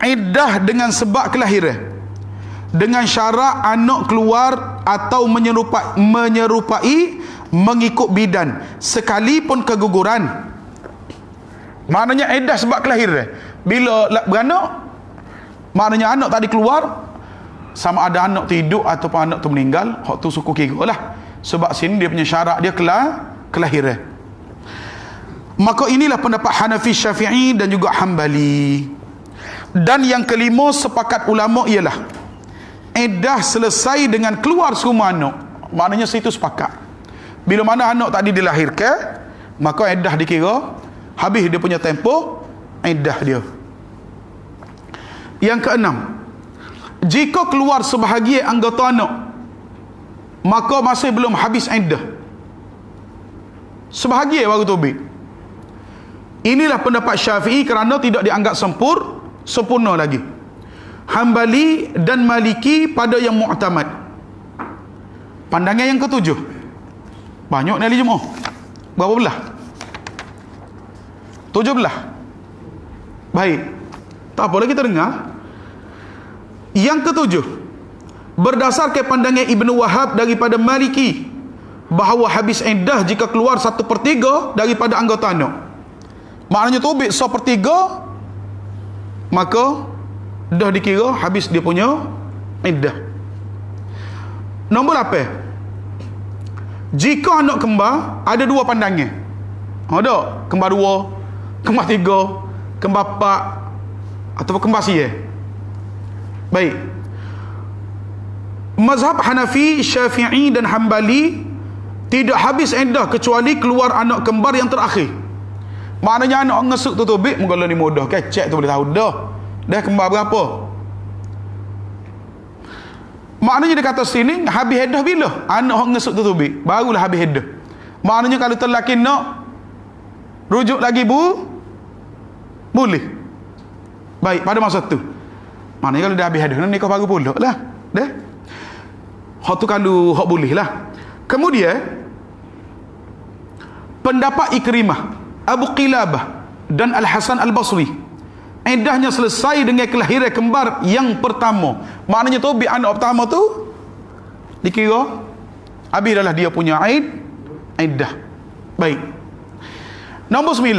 iddah dengan sebab kelahiran, dengan syarat anak keluar atau menyerupai mengikut bidan sekalipun keguguran. Maknanya iddah sebab kelahiran. Bila beranak, maknanya anak tadi keluar, sama ada anak tu hidup ataupun anak tu meninggal, hak tu suku kira lah. Sebab sini dia punya syarat dia kelahiran. Maka inilah pendapat Hanafi, Syafi'i dan juga Hambali. Dan yang kelima, sepakat ulama ialah iddah selesai dengan keluar semua anak. Maknanya situ sepakat. Bila mana anak tadi dilahirkan, maka iddah dikira habis dia punya tempoh iddah dia. Yang keenam, jika keluar sebahagian anggota anak, maka masih belum habis iddah. Sebahagian baru tobik. Inilah pendapat Syafi'i kerana tidak dianggap sempurna lagi. Hambali dan Maliki pada yang mu'tamad. Pandangan yang ketujuh, banyak ni ahli Jumaah. Berapa belah? 17. Baik, tak apalah kita dengar. Yang ketujuh, berdasarkan pandangan Ibnu Wahab daripada Maliki, bahawa habis iddah jika keluar 1/3 daripada anggota anak. Maknanya tobik 1/3, maka dah dikira habis dia punya iddah. Nombor 8, jika anak kembar, ada dua pandangan. Ada kembar 2, kembar 3, kembar 4 ataupun kembar sia. Baik, mazhab Hanafi, Syafi'i dan Hambali tidak habis iddah kecuali keluar anak kembar yang terakhir. Maknanya anak ngesuk tu tobik, mungkin ni mudah kecek tu boleh tahu dah kembar berapa. Maknanya dia kata sini habis iddah bila anak ngesuk tu tobik, barulah habis iddah. Maknanya kalau terlaki nak rujuk lagi boleh. Baik, pada masa tu. Maknanya kalau dah habis iddah, nikah baru pula lah. Dah. Hak tu kalau hak boleh lah. Kemudian pendapat Ikrimah, Abu Qilabah dan Al-Hasan Al-Basri, iddahnya selesai dengan kelahiran kembar yang pertama. Maknanya tobik anak pertama tu dikira habis dah lah dia punya iddah. Baik. Nombor 9,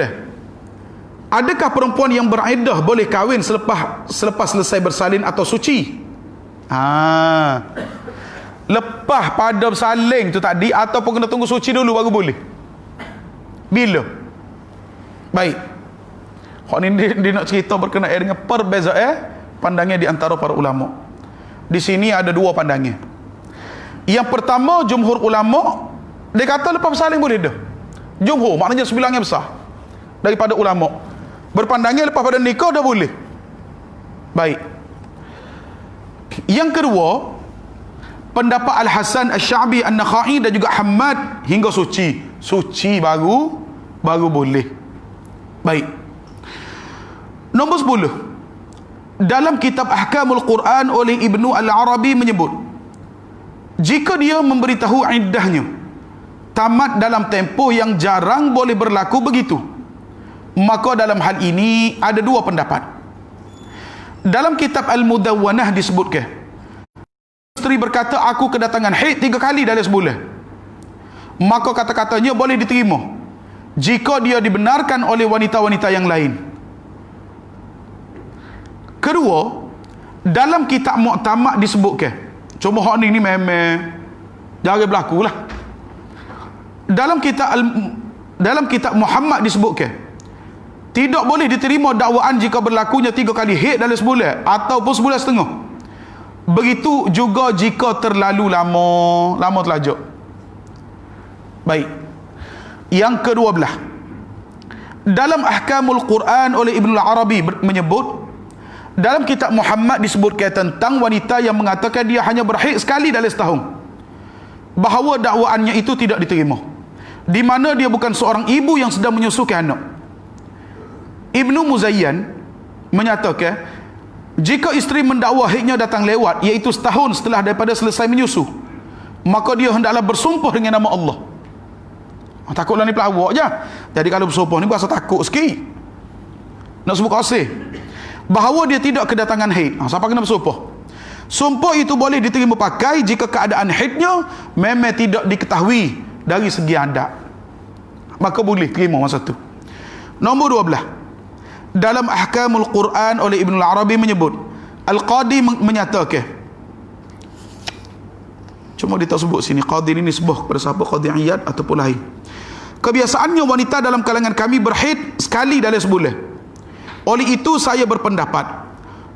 adakah perempuan yang beriddah boleh kahwin selepas selesai bersalin atau suci? Lepas pada bersalin tu tadi ataupun kena tunggu suci dulu baru boleh? Bila? Baik. Hak ni dia nak cerita berkenaan dengan perbezaan pandangan di antara para ulama. Di sini ada dua pandangan. Yang pertama, jumhur ulama dia kata lepas bersalin boleh dah. Jumhur maknanya sebilangan besar daripada ulama berpandangan lepas pada nikah dah boleh. Baik. Yang kedua, pendapat Al-Hasan, Asy-Sya'bi, An-Nakhai dan juga Hammad hingga suci baru boleh. Baik. Nombor 10, dalam kitab Ahkamul Quran oleh Ibnu Al-Arabi menyebut, jika dia memberitahu iddahnya tamat dalam tempoh yang jarang boleh berlaku begitu, maka dalam hal ini ada dua pendapat. Dalam kitab Al-Mudawwanah disebutkan, isteri berkata, aku kedatangan haid 3 kali dalam sebulan, maka kata-katanya boleh diterima jika dia dibenarkan oleh wanita-wanita yang lain. Kedua, dalam kitab Mu'tamad disebutkan, cuma hak ni memang jangan berlaku lah. Dalam kitab Muhammad disebutkan, tidak boleh diterima dakwaan jika berlakunya 3 kali haid dalam sebulan ataupun sebulan setengah. Begitu juga jika terlalu lama terlajak. Baik. Yang ke-12, dalam Ahkamul Quran oleh Ibn Arabi menyebut, dalam kitab Muhammad disebutkan tentang wanita yang mengatakan dia hanya berhaid sekali dalam setahun, bahawa dakwaannya itu tidak diterima, di mana dia bukan seorang ibu yang sedang menyusukan anak. Ibnu Muzayyan menyatakan, jika isteri mendakwa haidnya datang lewat, iaitu setahun setelah daripada selesai menyusu, maka dia hendaklah bersumpah dengan nama Allah. Takutlah ni pelawak je. Jadi kalau bersumpah ni berasa takut sikit, nak sebut kasih, bahawa dia tidak kedatangan haid. Siapa kena bersumpah? Sumpah itu boleh diterima pakai jika keadaan haidnya memang tidak diketahui dari segi adat, maka boleh terima masa tu. Nombor 12, dalam Ahkamul Quran oleh Ibn Arabi menyebut, Al-Qadi menyatakan, cuma dia tak sebut sini Qadi ini nisbah kepada siapa, Qadi Iyad ataupun lain. Kebiasaannya wanita dalam kalangan kami berhaid sekali dalam sebulan. Oleh itu saya berpendapat,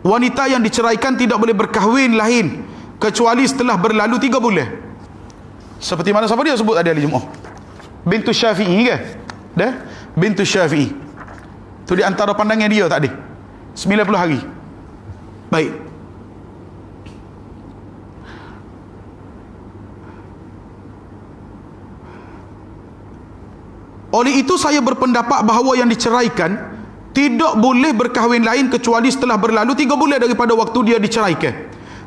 wanita yang diceraikan tidak boleh berkahwin lain kecuali setelah berlalu 3 bulan. Seperti mana siapa dia sebut tadi hari Jumaat? Bintu Syafi'i ke? Dah? Bintu Syafi'i. Tu di antara pandangan dia tadi. 90 hari. Baik. Oleh itu saya berpendapat bahawa yang diceraikan tidak boleh berkahwin lain kecuali setelah berlalu 3 bulan daripada waktu dia diceraikan.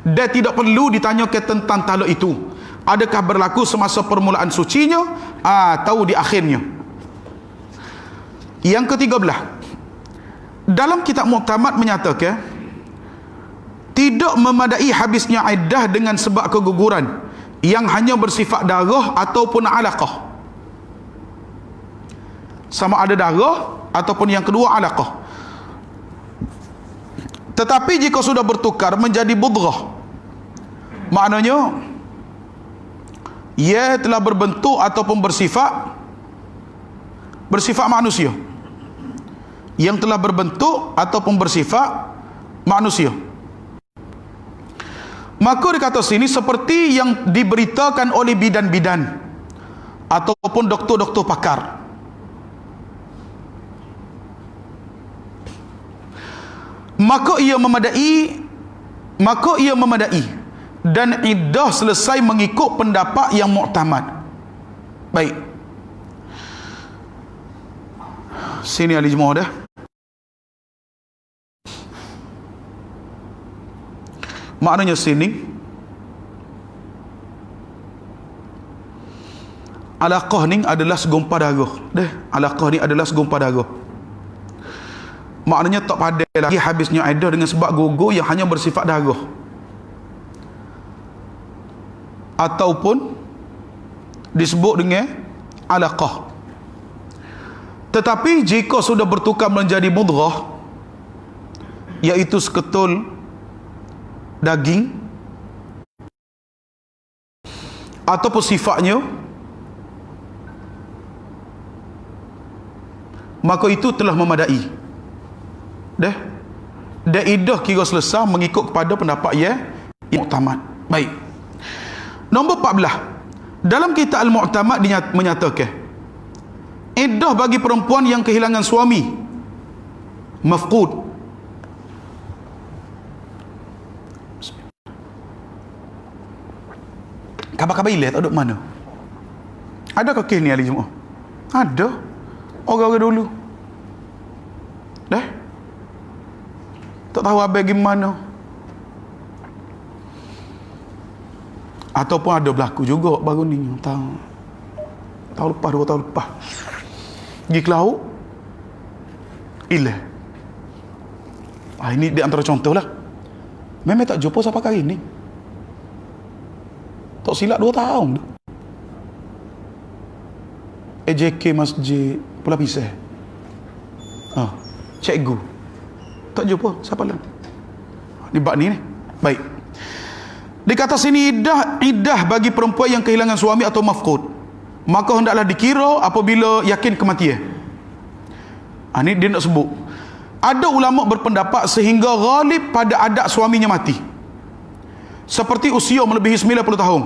Dan tidak perlu ditanyakan tentang talak itu, adakah berlaku semasa permulaan sucinya atau di akhirnya. Yang ke-13, dalam kitab Mu'tamad menyatakan, tidak memadai habisnya iddah dengan sebab keguguran yang hanya bersifat darah ataupun alaqah. Sama ada darah ataupun yang kedua alaqah. Tetapi jika sudah bertukar menjadi budghah, maknanya ia telah berbentuk ataupun bersifat manusia, yang telah berbentuk ataupun bersifat manusia, maka dikata sini seperti yang diberitakan oleh bidan-bidan ataupun doktor-doktor pakar. Maka ia memadai dan iddah selesai mengikut pendapat yang mu'tamad. Baik. Sini ahli jemaah dah. Maknanya sini, alaqah ni adalah segumpal darah. Dah, alaqah ni adalah segumpal darah. Maknanya tak pada lagi habisnya iddah dengan sebab gugur yang hanya bersifat darah, ataupun disebut dengan alaqah. Tetapi jika sudah bertukar menjadi mudghah, iaitu seketul daging ataupun sifatnya, maka itu telah memadai. Dah, dan iddah kira selesai mengikut kepada pendapat yang mu'tamad. Baik. Nombor 14, dalam kitab Al-Mu'tamad menyatakan, iddah bagi perempuan yang kehilangan suami mafqud, khabar-khabar ilah tak ada mana. Adakah kes ni ahli Jumaat? Ada. Orang-orang dulu. Dah? Tak tahu apa gimana. Ataupun ada berlaku juga baru ni, tahun lepas, 2 tahun lepas, pergi ke laut ilah. Ini di antara contoh lah. Memang tak jumpa siapa kali ni, tak silap 2 tahun tu. AJK Masjid pula pisah. Cikgu tak jumpa siapa lah ni bab ni. Baik, di kata sini iddah bagi perempuan yang kehilangan suami atau mafqud, maka hendaklah dikira apabila yakin kematian. Ni dia nak sebut, ada ulama berpendapat sehingga ghalib pada adat suaminya mati, seperti usia melebihi 90 tahun,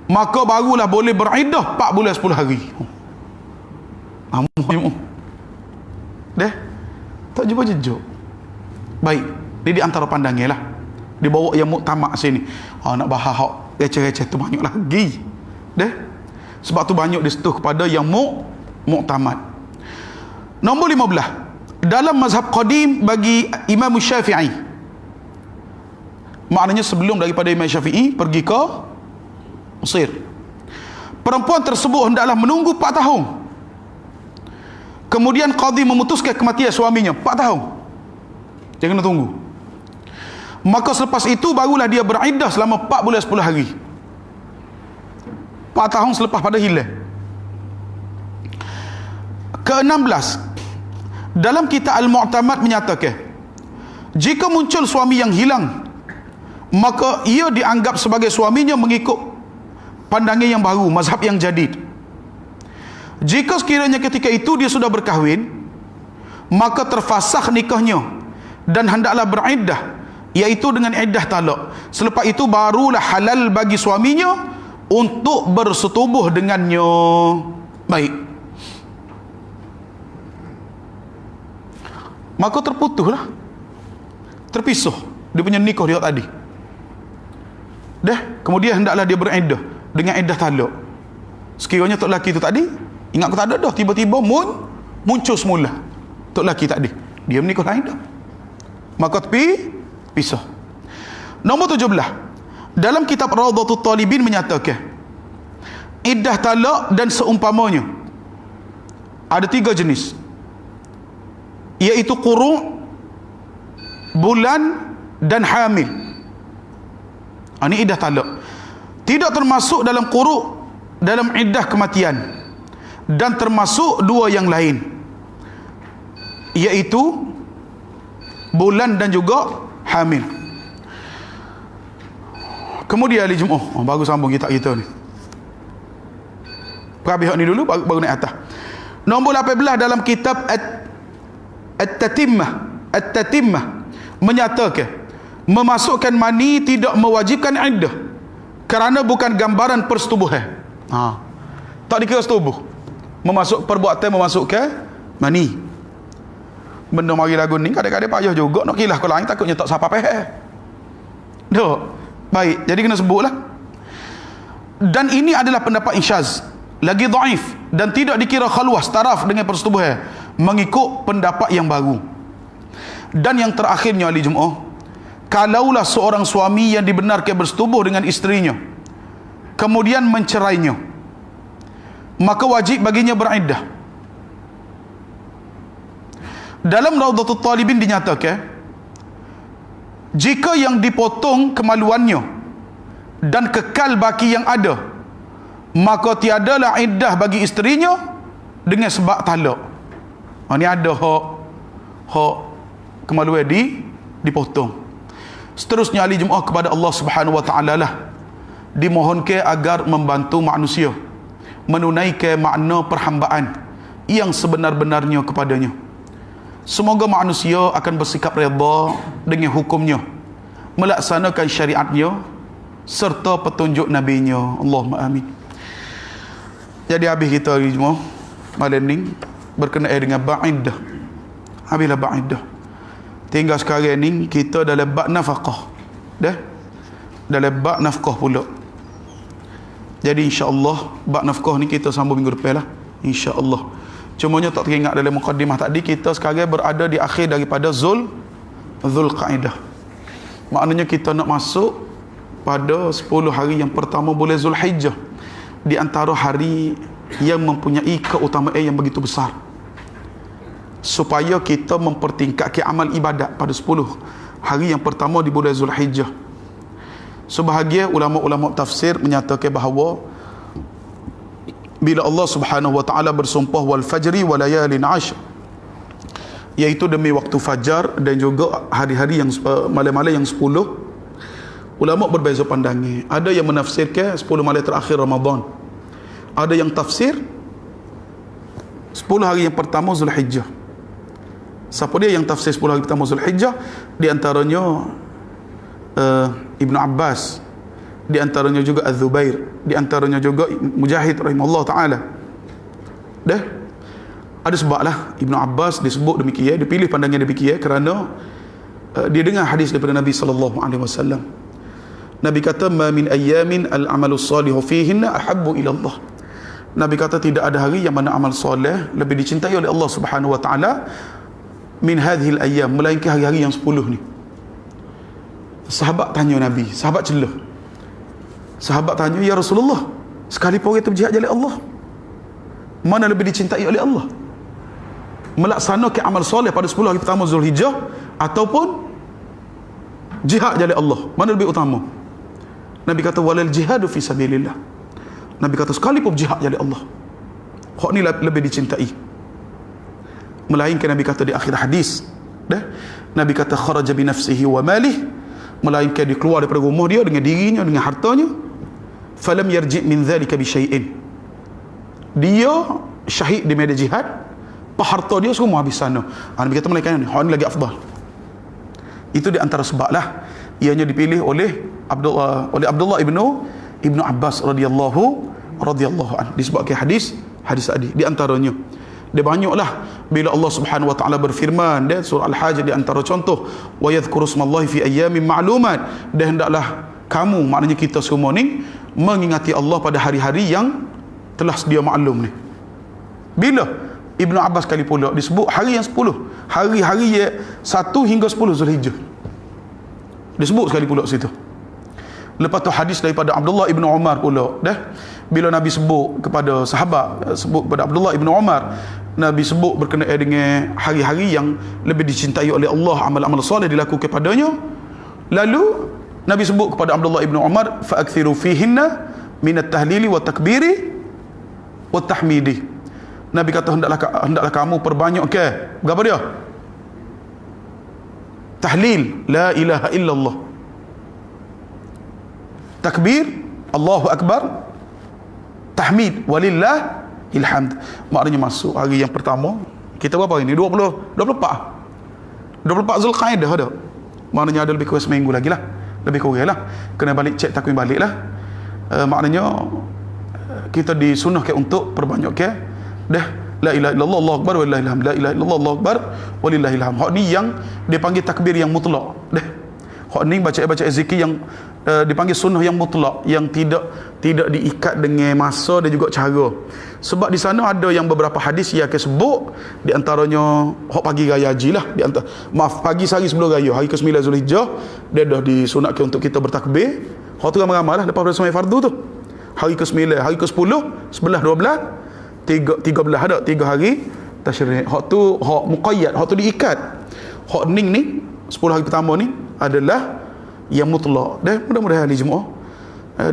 maka barulah boleh beriddah 4 bulan 10 hari. Deh, tak jumpa jejak. Baik, dia di antara pandangnya lah. Dibawa yang muktamad sini. Nak bahas hak receh-receh tu banyak lagi. Deh. Sebab tu banyak disentuh kepada yang muktamad. Nombor 15. Dalam mazhab qadim bagi Imam Syafi'i. Maknanya sebelum daripada Imam Syafi'i pergi ke Mesir, perempuan tersebut hendaklah menunggu 4 tahun. Kemudian qadi memutuskan kematian suaminya 4 tahun. Dia kena tunggu. Maka selepas itu barulah dia beriddah selama 4 bulan 10 hari. 4 tahun selepas pada hilang. Ke-16, dalam kitab Al-Mu'tamad menyatakan, jika muncul suami yang hilang, maka ia dianggap sebagai suaminya mengikut pandangan yang baru, mazhab yang jadid. Jika sekiranya ketika itu dia sudah berkahwin, maka terfasakh nikahnya dan hendaklah beriddah, iaitu dengan iddah talak. Selepas itu barulah halal bagi suaminya untuk bersetubuh dengannya. Baik, maka terputuslah, terpisah dia punya nikah dia tadi. Kemudian hendaklah dia beriddah dengan iddah talak. Sekiranya tok lelaki tu tadi ingat aku tak ada dah, tiba-tiba muncul semula tok lelaki tadi, dia menikah lain dah, maka pisah. Nombor 17, dalam kitab Rawdatul Talibin menyatakan iddah talak dan seumpamanya ada 3 jenis, iaitu quru', bulan dan hamil. Ini iddah talak. Tidak termasuk dalam quru' dalam iddah kematian, dan termasuk 2 yang lain, iaitu bulan dan juga hamil. Kemudian ahli Jum'ah, baru sambung kita ni. Perhabis ni dulu baru naik atas. Nombor 18, dalam kitab At-Tatimmah menyatakan memasukkan mani tidak mewajibkan iddah kerana bukan gambaran persetubuhan. Tak dikira setubuh. Perbuatan memasukkan mani. Benda mari lagu ni kadang-kadang payah juga nak kilah ke lain, takutnya tak siapa faham. Dah. Baik, jadi kena sebutlah. Dan ini adalah pendapat insyaz, lagi dhaif dan tidak dikira khalwas taraf dengan persetubuhan, mengikut pendapat yang baru. Dan yang terakhirnya ahli Jum'ah, kalaulah seorang suami yang dibenarkan bersetubuh dengan isterinya kemudian mencerainya, maka wajib baginya beriddah. Dalam Rawdatul Talibin dinyatakan, jika yang dipotong kemaluannya dan kekal baki yang ada, maka tiadalah iddah bagi isterinya dengan sebab talak. Ini ada hak kemaluan dipotong. Seterusnya ahli Jum'ah kepada Allah Subhanahu wa taala lah dimohonkan agar membantu manusia menunaikan makna perhambaan yang sebenar-benarnya kepadanya. Semoga manusia akan bersikap redha dengan hukumnya, melaksanakan syariatnya serta petunjuk nabinya. Allahumma amin. Jadi habis kita hari Jumaat malam ni berkenaan dengan ba'iddah. Habislah ba'iddah. Tinggal sekarang ni kita dalam bab nafkah. Dalam bab nafkah pula. Jadi insya-Allah bab nafkah ni kita sambung minggu depan lah, insya-Allah. Cumanya tak teringat dalam mukaddimah tadi, kita sekarang berada di akhir daripada Zulqa'dah. Maknanya kita nak masuk pada 10 hari yang pertama bulan Zulhijjah, di antara hari yang mempunyai keutamaan yang begitu besar, supaya kita mempertingkatkan amal ibadat pada 10 hari yang pertama di bulan Zulhijjah. Sebahagian ulama-ulama tafsir menyatakan bahawa bila Allah Subhanahu wa taala bersumpah wal fajri wa layalin ashr, iaitu demi waktu fajar dan juga hari-hari yang malam-malam yang 10. Ulama berbeza pandangan. Ada yang menafsirkan 10 malam terakhir Ramadan. Ada yang tafsir 10 hari yang pertama Zulhijjah. Siapa dia yang tafsir 10 hari pertama Zulhijjah? Di antaranya Ibnu Abbas, di antaranya juga Az-Zubair, di antaranya juga Mujahid rahimahullah taala. Dah ada sebab lah Ibnu Abbas disebut demikian, dia pilih pandangan demikian kerana dia dengar hadis daripada Nabi sallallahu alaihi wasallam. Nabi kata, ma min ayyamin al-amalu salihu fihinna ahabbu ila Allah. Nabi kata tidak ada hari yang mana amal soleh lebih dicintai oleh Allah Subhanahu wa taala min hadhil ayyam, melainkan hari-hari yang 10 ni. Sahabat tanya Nabi, sahabat celah. Sahabat tanya, ya Rasulullah, sekalipun orang itu berjihad jalan Allah, mana lebih dicintai oleh Allah? Melaksanakan amal soleh pada 10 hari pertama Zulhijjah ataupun jihad jalan Allah, mana lebih utama? Nabi kata, walal jihadu fi sabilillah. Nabi kata, sekalipun jihad jalan Allah, hak ni lebih dicintai. Melainkan Nabi kata di akhir hadis, Nabi kata, kharaja bi nafsihi wa malih, melainkan dia keluar daripada rumah dia dengan dirinya, dengan hartanya, falam yarji' min dhalika bi syai'in. Dia syahid di medan jihad, harta dia semua habis sana. Nabi kata, melainkan ni hak ni lagi afdal. Itu di antara sebab lah ianya dipilih oleh Abdullah ibnu Abbas radhiyallahu an, disebabkan hadis tadi. Di antaranya dia banyaklah bila Allah Subhanahu wa taala berfirman dan surah Al-Hajj di antara contoh, wa yadhkuru smallahi fi ayyamin ma'lumat, dan hendaklah kamu, maknanya kita semua ni, mengingati Allah pada hari-hari yang telah sedia maklum ni. Bila Ibnu Abbas kali pula disebut hari yang 10, hari-hari 1 hingga 10 Zulhijjah disebut sekali pula situ. Lepas tu hadis daripada Abdullah ibnu Umar pula, bila Nabi sebut kepada sahabat, sebut kepada Abdullah ibnu Umar, Nabi sebut berkenaan dengan hari-hari yang lebih dicintai oleh Allah, amal-amal soleh dilakukan padanya. Lalu Nabi sebut kepada Abdullah ibnu Umar, fa'akthiru fihinna minat tahlili wa takbiri wa tahmidi. Nabi kata, hendaklah kamu perbanyak ke berapa dia? Tahlil la ilaha illallah, takbir Allahu akbar, tahmid walillahil hamd. Maknanya masuk hari yang pertama. Kita berapa hari ni? 24 Zulqaidah ada. Maknanya ada lebih kurang seminggu lagi lah, lebih kurang lah, kena balik cek takwim balik lah. Maknanya kita disunnahkan untuk perbanyak ke la ilaha illallah Allahu akbar walillahil hamd, la ilaha illallah Allahu akbar walillahil hamd. Hak ni yang dipanggil takbir yang mutlak. Hak ni baca zikir yang dipanggil sunnah yang mutlak, yang tidak diikat dengan masa dan juga cara. Sebab di sana ada yang beberapa hadis yang akan sebut, di antaranya hak pagi raya haji lah, pagi sehari sebelum raya, hari ke-9 Zulhijjah, dia dah disunatkan untuk kita bertakbir. Hak tu ramai-ramai lah lepas pada sembahyang fardu tu. Hari ke-9, hari ke-10, 11, 12, 13 ada 3 hari tasyrik. Hak tu hak muqayyad, hak tu diikat. Hak ning ni 10 hari pertama ni adalah yang mutlak. Dan mudah-mudahan ahli Jumaah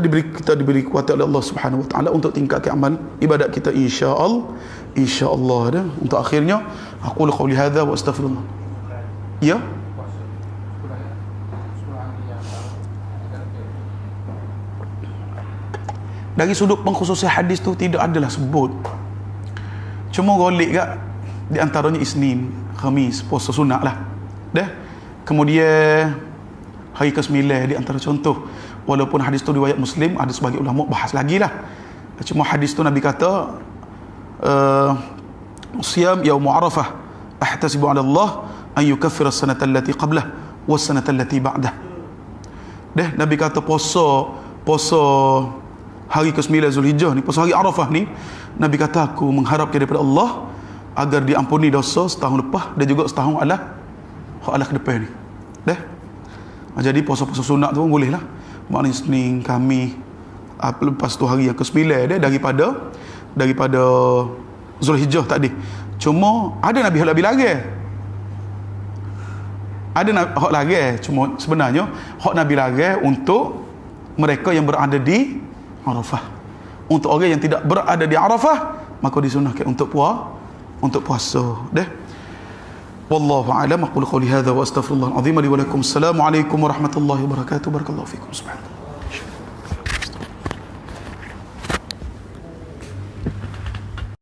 kita diberi kekuatan oleh Allah Subhanahu wa taala untuk tingkatkan amal ibadat kita, insya-Allah dah. Untuk akhirnya aku qauli hadza wa astaghfirullah. Ya. Dari sudut pengkhususan hadis tu tidak adalah sebut. Cuma golek gak di antaranya Isnin, Khamis, puasa sunat lah. Kemudian hari ke-9 di antara contoh. Walaupun hadis tu riwayat Muslim, ada sebagai ulama bahas lagi lah. Cuma hadis tu Nabi kata, Siyam yaum Arafah ahtasibu 'ala Allah an yukaffira as-sanata allati qablah was-sanata allati ba'dah. Nabi kata puasa hari ke-9 Zulhijjah ni, puasa hari Arafah ni, Nabi kata aku mengharap daripada Allah agar diampuni dosa setahun lepas dan juga setahun alah ke depan ni. Jadi puasa-puasa sunat tu pun boleh lah. Maknanya Senin, Khamis, lepas tu hari yang ke-9 dia daripada Zulhijjah tadi. Cuma ada Nabi hak lebih lagi. Ada hak lagi, cuma sebenarnya hak Nabi lagi untuk mereka yang berada di Arafah, Untuk orang yang tidak berada di Arafah, maka disunahkan untuk puasa. Dah. Wallahu a'lam. Aqulu qawli hadza wa astaghfirullah al-azim li wa lakum. Assalamualaikum warahmatullahi wabarakatuh. Barakallahu fikum. Subhanallah.